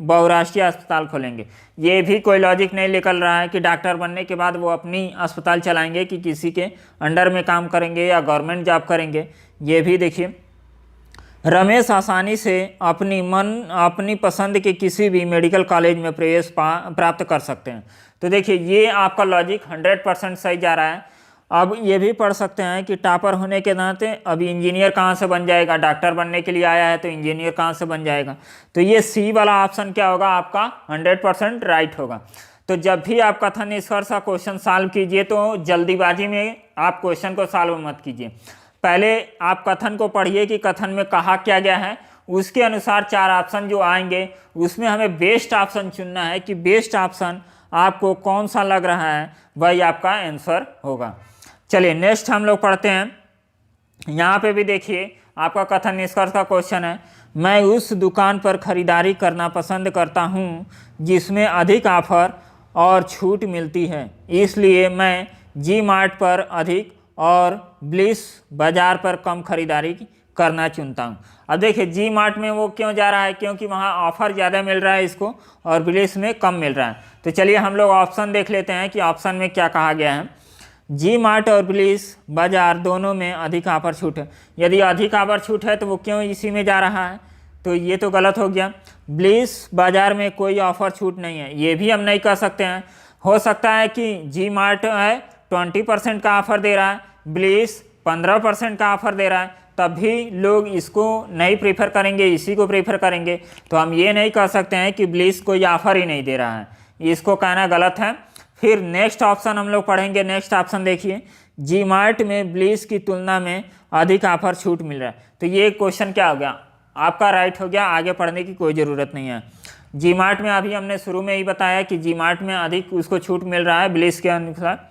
बहुराष्ट्रीय अस्पताल खोलेंगे। ये भी कोई लॉजिक नहीं निकल रहा है कि डॉक्टर बनने के बाद वो अपनी अस्पताल चलाएंगे कि किसी के अंडर में काम करेंगे या गवर्नमेंट जॉब करेंगे। ये भी देखिए रमेश आसानी से अपनी पसंद के किसी भी मेडिकल कॉलेज में प्रवेश प्राप्त कर सकते हैं। तो देखिए ये आपका लॉजिक 100% सही जा रहा है। अब ये भी पढ़ सकते हैं कि टॉपर होने के नाते अब इंजीनियर कहाँ से बन जाएगा, डॉक्टर बनने के लिए आया है तो इंजीनियर कहाँ से बन जाएगा। तो ये सी वाला ऑप्शन क्या होगा आपका 100% राइट होगा। तो जब भी आप कथन निष्कर्ष का क्वेश्चन सॉल्व कीजिए तो जल्दीबाजी में आप क्वेश्चन को सॉल्व मत कीजिए। पहले आप कथन को पढ़िए कि कथन में कहा क्या गया है, उसके अनुसार 4 ऑप्शन जो आएंगे उसमें हमें बेस्ट ऑप्शन चुनना है कि बेस्ट ऑप्शन आपको कौन सा लग रहा है, वही आपका आंसर होगा। चलिए नेक्स्ट हम लोग पढ़ते हैं। यहाँ पे भी देखिए आपका कथन निष्कर्ष का क्वेश्चन है। मैं उस दुकान पर खरीदारी करना पसंद करता हूँ जिसमें अधिक ऑफर और छूट मिलती है, इसलिए मैं जी मार्ट पर अधिक और ब्लिस बाज़ार पर कम खरीदारी करना चुनता हूँ। अब देखिए जी मार्ट में वो क्यों जा रहा है, क्योंकि वहाँ ऑफर ज़्यादा मिल रहा है इसको और ब्लिस में कम मिल रहा है। तो चलिए हम लोग ऑप्शन देख लेते हैं कि ऑप्शन में क्या कहा गया है। जी मार्ट और ब्लिस बाज़ार दोनों में अधिक ऑफर छूट है। यदि अधिक ऑफर छूट है तो वो क्यों इसी में जा रहा है, तो ये तो गलत हो गया। ब्लिस बाज़ार में कोई ऑफर छूट नहीं है, ये भी हम नहीं कह सकते हैं। हो सकता है कि जी मार्ट है 20% का ऑफर दे रहा है, ब्लिस 15% का ऑफर दे रहा है, तब भी लोग इसको नहीं प्रीफर करेंगे, इसी को प्रीफर करेंगे। तो हम ये नहीं कह सकते हैं कि ब्लिस कोई ऑफर ही नहीं दे रहा है, इसको कहना गलत है। फिर नेक्स्ट ऑप्शन हम लोग पढ़ेंगे। नेक्स्ट ऑप्शन देखिए, जी मार्ट में ब्लिस की तुलना में अधिक ऑफर छूट मिल रहा है। तो ये क्वेश्चन क्या हो गया आपका राइट हो गया, आगे पढ़ने की कोई ज़रूरत नहीं है। जी मार्ट में अभी हमने शुरू में ही बताया कि जी मार्ट में अधिक उसको छूट मिल रहा है ब्लिस के अनुसार।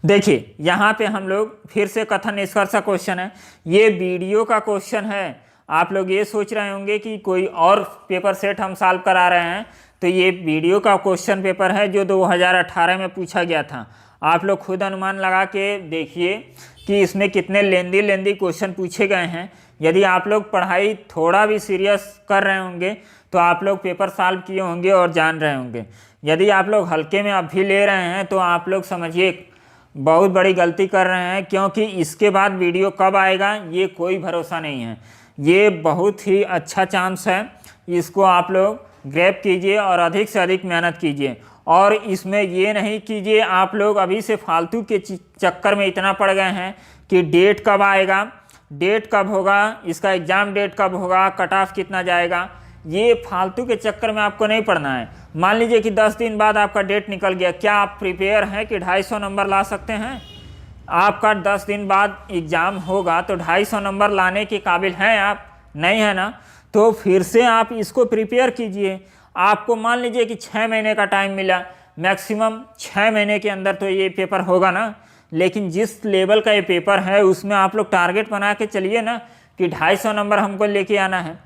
देखिए यहाँ पे हम लोग फिर से कथन निष्कर्ष का क्वेश्चन है, ये वीडियो का क्वेश्चन है। आप लोग ये सोच रहे होंगे कि कोई और पेपर सेट हम सॉल्व करा रहे हैं, तो ये वीडियो का क्वेश्चन पेपर है जो 2018 में पूछा गया था। आप लोग खुद अनुमान लगा के देखिए कि इसमें कितने लेंदी क्वेश्चन पूछे गए हैं। यदि आप लोग पढ़ाई थोड़ा भी सीरियस कर रहे होंगे तो आप लोग पेपर सॉल्व किए होंगे और जान रहे होंगे। यदि आप लोग हल्के में अभी ले रहे हैं तो आप लोग समझिए बहुत बड़ी गलती कर रहे हैं, क्योंकि इसके बाद वीडियो कब आएगा ये कोई भरोसा नहीं है। ये बहुत ही अच्छा चांस है, इसको आप लोग ग्रैब कीजिए और अधिक से अधिक मेहनत कीजिए। और इसमें ये नहीं कीजिए आप लोग अभी से फालतू के चक्कर में इतना पड़ गए हैं कि डेट कब आएगा, डेट कब होगा, इसका एग्ज़ाम डेट कब होगा, कट ऑफ कितना जाएगा, ये फालतू के चक्कर में आपको नहीं पढ़ना है। मान लीजिए कि 10 दिन बाद आपका डेट निकल गया, क्या आप प्रिपेयर हैं कि 250 नंबर ला सकते हैं? आपका 10 दिन बाद एग्ज़ाम होगा तो 250 नंबर लाने के काबिल हैं आप? नहीं है ना। तो फिर से आप इसको प्रिपेयर कीजिए। आपको मान लीजिए कि 6 महीने का टाइम मिला, मैक्सिमम 6 महीने के अंदर तो ये पेपर होगा ना। लेकिन जिस लेवल का ये पेपर है उसमें आप लोग टारगेट बना के चलिए ना कि 250 नंबर हमको लेके आना है।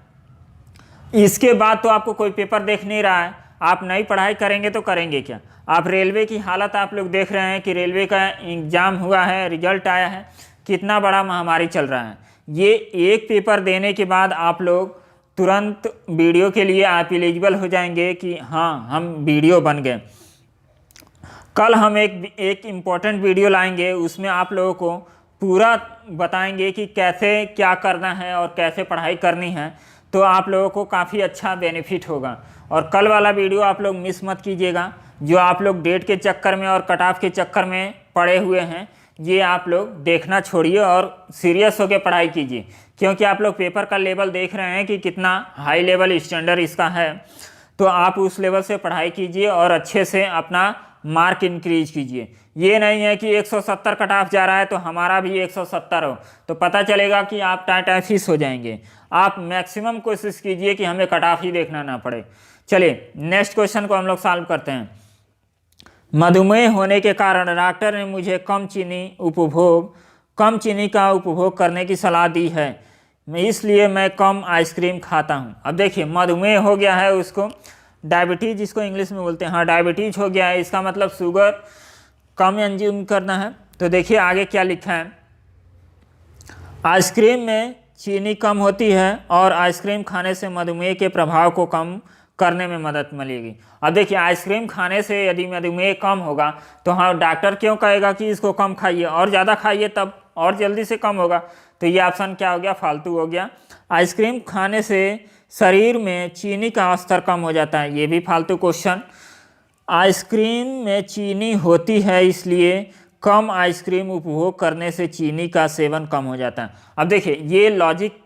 इसके बाद तो आपको कोई पेपर देख नहीं रहा है, आप नई पढ़ाई करेंगे तो करेंगे क्या? आप रेलवे की हालत आप लोग देख रहे हैं कि रेलवे का एग्ज़ाम हुआ है, रिजल्ट आया है, कितना बड़ा महामारी चल रहा है। ये एक पेपर देने के बाद आप लोग तुरंत वीडियो के लिए आप एलिजिबल हो जाएंगे कि हाँ हम वीडियो बन गए। कल हम एक इम्पॉर्टेंट वीडियो लाएंगे, उसमें आप लोगों को पूरा बताएंगे कि कैसे क्या करना है और कैसे पढ़ाई करनी है, तो आप लोगों को काफ़ी अच्छा बेनिफिट होगा। और कल वाला वीडियो आप लोग मिस मत कीजिएगा। जो आप लोग डेट के चक्कर में और कट ऑफ के चक्कर में पड़े हुए हैं, ये आप लोग देखना छोड़िए और सीरियस होकर पढ़ाई कीजिए, क्योंकि आप लोग पेपर का लेवल देख रहे हैं कि कितना हाई लेवल स्टैंडर्ड इसका है। तो आप उस लेवल से पढ़ाई कीजिए और अच्छे से अपना मार्क इंक्रीज कीजिए। ये नहीं है कि 170 कट ऑफ जा रहा है तो हमारा भी 170 हो, तो पता चलेगा कि आप टाइटाफिस हो जाएंगे। आप मैक्सिमम कोशिश कीजिए कि हमें कट ऑफ ही देखना ना पड़े। चलिए नेक्स्ट क्वेश्चन को हम लोग सॉल्व करते हैं। मधुमेह होने के कारण डॉक्टर ने मुझे कम चीनी का उपभोग करने की सलाह दी है, इसलिए मैं कम आइसक्रीम खाता हूँ। अब देखिए मधुमेह हो गया है, उसको डायबिटीज़ जिसको इंग्लिश में बोलते हैं, हाँ डायबिटीज़ हो गया है, इसका मतलब शुगर कम कंज्यूम करना है। तो देखिए आगे क्या लिखा है, आइसक्रीम में चीनी कम होती है और आइसक्रीम खाने से मधुमेह के प्रभाव को कम करने में मदद मिलेगी। अब देखिए आइसक्रीम खाने से यदि मधुमेह कम होगा तो हाँ डॉक्टर क्यों कहेगा कि इसको कम खाइए, और ज़्यादा खाइए तब और जल्दी से कम होगा। तो ये ऑप्शन क्या हो गया, फालतू हो गया। आइसक्रीम खाने से शरीर में चीनी का स्तर कम हो जाता है, ये भी फालतू क्वेश्चन। आइसक्रीम में चीनी होती है इसलिए कम आइसक्रीम उपभोग करने से चीनी का सेवन कम हो जाता है। अब देखिए ये लॉजिक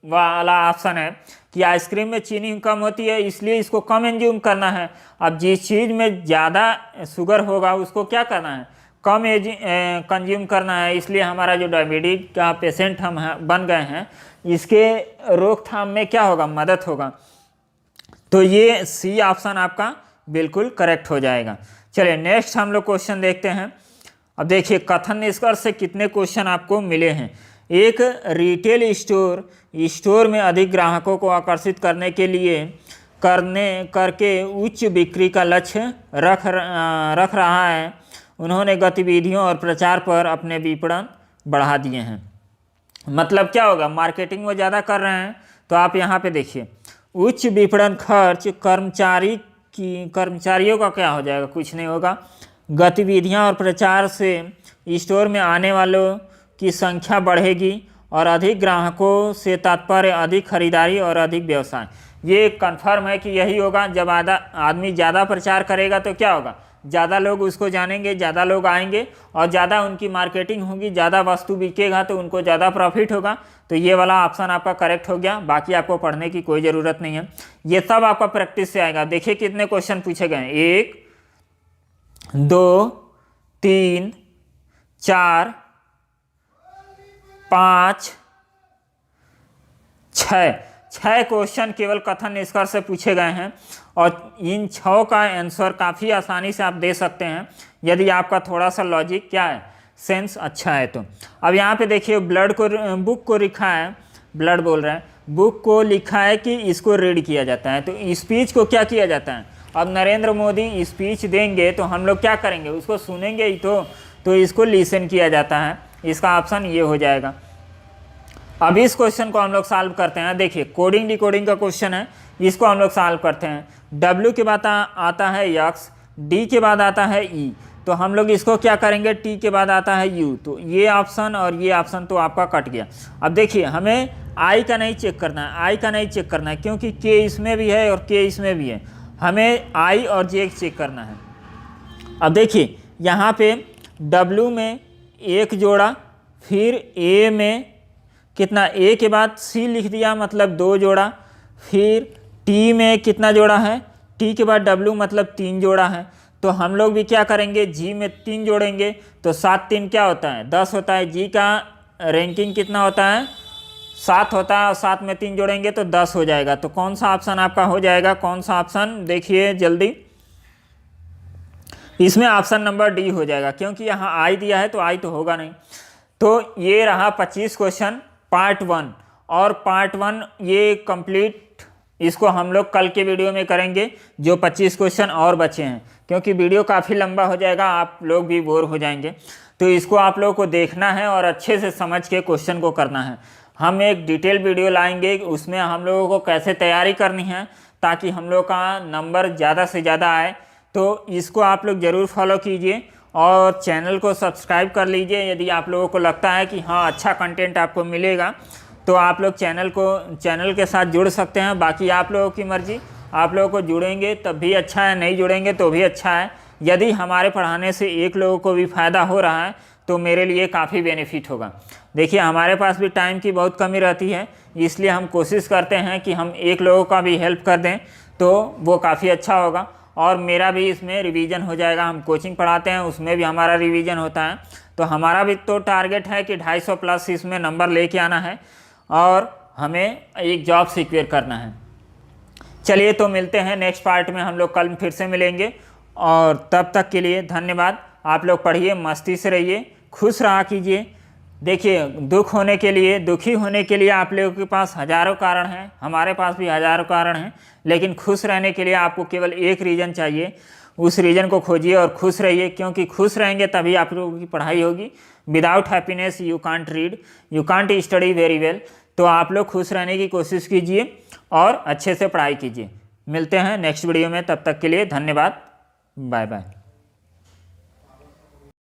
वाला ऑप्शन है कि आइसक्रीम में चीनी कम होती है इसलिए इसको कम कंज्यूम करना है। अब जिस चीज़ में ज़्यादा शुगर होगा उसको क्या करना है, कम कंज्यूम करना है। इसलिए हमारा जो डायबिटीज का पेशेंट हम बन गए हैं, इसके रोकथाम में क्या होगा, मदद होगा। तो ये सी ऑप्शन आपका बिल्कुल करेक्ट हो जाएगा। चलिए नेक्स्ट हम लोग क्वेश्चन देखते हैं। अब देखिए कथन निष्कर्ष से कितने क्वेश्चन आपको मिले हैं। एक रिटेल स्टोर में अधिक ग्राहकों को आकर्षित करने के लिए करके उच्च बिक्री का लक्ष्य रख रहा है। उन्होंने गतिविधियों और प्रचार पर अपने विपणन बढ़ा दिए हैं। मतलब क्या होगा, मार्केटिंग वो ज़्यादा कर रहे हैं। तो आप यहाँ पे देखिए उच्च विपणन खर्च, कर्मचारियों का क्या हो जाएगा, कुछ नहीं होगा। गतिविधियाँ और प्रचार से स्टोर में आने वालों की संख्या बढ़ेगी और अधिक ग्राहकों से तात्पर्य अधिक खरीदारी और अधिक व्यवसाय। ये कंफर्म है कि यही होगा। जब आदमी ज़्यादा प्रचार करेगा तो क्या होगा, ज़्यादा लोग उसको जानेंगे, ज़्यादा लोग आएंगे और ज़्यादा उनकी मार्केटिंग होगी, ज़्यादा वस्तु बिकेगा तो उनको ज़्यादा प्रॉफिट होगा। तो ये वाला ऑप्शन आपका करेक्ट हो गया। बाकी आपको पढ़ने की कोई ज़रूरत नहीं है, ये सब आपका प्रैक्टिस से आएगा। देखिए कितने क्वेश्चन पूछे गए, 1 2 3 4 5 6 क्वेश्चन केवल कथन निष्कर्ष से पूछे गए हैं। और इन 6 का आंसर काफ़ी आसानी से आप दे सकते हैं यदि आपका थोड़ा सा लॉजिक क्या है, सेंस अच्छा है। तो अब यहाँ पे देखिए बुक को लिखा है, ब्लड बोल रहे हैं, बुक को लिखा है कि इसको रीड किया जाता है। तो स्पीच को क्या किया जाता है। अब नरेंद्र मोदी स्पीच देंगे तो हम लोग क्या करेंगे, उसको सुनेंगे ही तो इसको लिसन किया जाता है। इसका ऑप्शन ये हो जाएगा। अब इस क्वेश्चन को हम लोग सॉल्व करते हैं। देखिए कोडिंग डिकोडिंग का क्वेश्चन है, इसको हम लोग सॉल्व करते हैं। W के बाद आता है X, D के बाद आता है E, तो हम लोग इसको क्या करेंगे, T के बाद आता है U, तो ये ऑप्शन और ये ऑप्शन तो आपका कट गया। अब देखिए हमें I का नहीं चेक करना है, I का नहीं चेक करना है क्योंकि K इसमें भी है और K इसमें भी है, हमें I और J चेक करना है। अब देखिए यहाँ पे W में एक जोड़ा, फिर A में कितना, A के बाद C लिख दिया मतलब 2 जोड़ा, फिर T में कितना जोड़ा है, T के बाद W मतलब 3 जोड़ा है। तो हम लोग भी क्या करेंगे, G में 3 जोड़ेंगे तो 7 3 क्या होता है 10 होता है। G का रैंकिंग कितना होता है 7 होता है और 7 में 3 जोड़ेंगे तो 10 हो जाएगा। तो कौन सा ऑप्शन आपका हो जाएगा, कौन सा ऑप्शन, देखिए जल्दी, इसमें ऑप्शन नंबर डी हो जाएगा क्योंकि यहाँ आई दिया है तो आई तो होगा नहीं। तो ये रहा 25 क्वेश्चन पार्ट 1, और पार्ट 1 ये कंप्लीट, इसको हम लोग कल के वीडियो में करेंगे जो 25 क्वेश्चन और बचे हैं, क्योंकि वीडियो काफ़ी लंबा हो जाएगा, आप लोग भी बोर हो जाएंगे। तो इसको आप लोगों को देखना है और अच्छे से समझ के क्वेश्चन को करना है। हम एक डिटेल वीडियो लाएंगे, उसमें हम लोगों को कैसे तैयारी करनी है ताकि हम लोग का नंबर ज़्यादा से ज़्यादा आए। तो इसको आप लोग ज़रूर फॉलो कीजिए और चैनल को सब्सक्राइब कर लीजिए। यदि आप लोगों को लगता है कि हाँ अच्छा कंटेंट आपको मिलेगा तो आप लोग चैनल के साथ जुड़ सकते हैं। बाकी आप लोगों की मर्ज़ी, आप लोगों को जुड़ेंगे तब भी अच्छा है, नहीं जुड़ेंगे तो भी अच्छा है। यदि हमारे पढ़ाने से एक लोगों को भी फ़ायदा हो रहा है तो मेरे लिए काफ़ी बेनिफिट होगा। देखिए हमारे पास भी टाइम की बहुत कमी रहती है, इसलिए हम कोशिश करते हैं कि हम एक लोगों का भी हेल्प कर दें तो वो काफ़ी अच्छा होगा और मेरा भी इसमें रिवीजन हो जाएगा। हम कोचिंग पढ़ाते हैं, उसमें भी हमारा रिवीजन होता है, तो हमारा भी तो टारगेट है कि 250 प्लस इसमें नंबर लेके आना है और हमें एक जॉब सिक्योर करना है। चलिए तो मिलते हैं नेक्स्ट पार्ट में, हम लोग कल फिर से मिलेंगे और तब तक के लिए धन्यवाद। आप लोग पढ़िए, मस्ती से रहिए, खुश रहा कीजिए। देखिए दुखी होने के लिए आप लोगों के पास हज़ारों कारण हैं, हमारे पास भी हज़ारों कारण हैं, लेकिन खुश रहने के लिए आपको केवल एक रीज़न चाहिए। उस रीज़न को खोजिए और खुश रहिए, क्योंकि खुश रहेंगे तभी आप लोगों की पढ़ाई होगी। Without happiness you can't read, you can't study very well. तो आप लोग खुश रहने की कोशिश कीजिए और अच्छे से पढ़ाई कीजिए। मिलते हैं नेक्स्ट वीडियो में, तब तक के लिए धन्यवाद, बाय बाय।